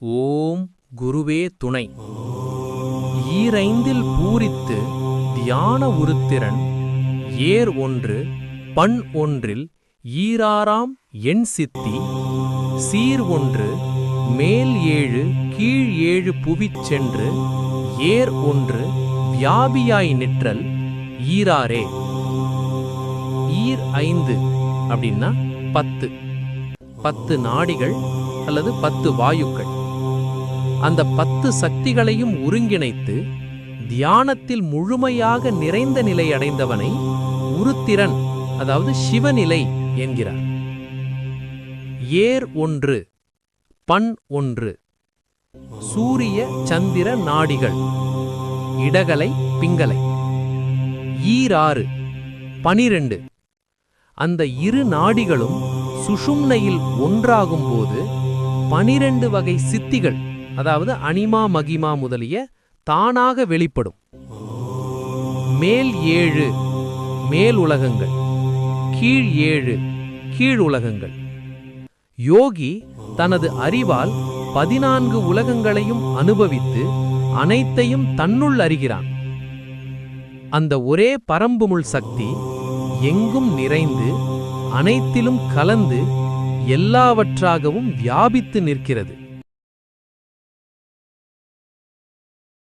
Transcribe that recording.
ஓம் குருவே துணை. ஈரைந்தில் பூரித்து தியான உருத்திரன் ஏர் ஒன்று பண் ஒன்றில் ஈராறாம் எண் சித்தி சீர் ஒன்று மேல் ஏழு கீழ் ஏழு புவிச் சென்று ஏர் ஒன்று வியாபியாய் நிற்றல் ஈராரே. ஈர் 5 அப்படின்னா 10 10 நாடிகள் அல்லது 10 வாயுக்கள். அந்த 10 சக்திகளையும் ஒருங்கிணைத்து தியானத்தில் முழுமையாக நிறைந்த நிலை அடைந்தவனை உருத்திரன் அதாவது சிவநிலை என்கிறார். ஏர் ஒன்று பண் ஒன்று சூரிய சந்திர நாடிகள் இடகலை பிங்கலை. ஈராறு 12 அந்த இரு நாடிகளும் சுஷும்னையில் ஒன்றாகும்போது 12 வகை சித்திகள் அதாவது அனிமா மகிமா முதலிய தானாக வெளிப்படும். மேல் 7 மேல் உலகங்கள், கீழ் 7 கீழ் உலகங்கள். யோகி தனது அறிவால் 14 உலகங்களையும் அனுபவித்து அனைத்தையும் தன்னுள் அறிகிறான். அந்த ஒரே பரம்புமுள் சக்தி எங்கும் நிறைந்து அனைத்திலும் கலந்து எல்லாவற்றாகவும் வியாபித்து நிற்கிறது.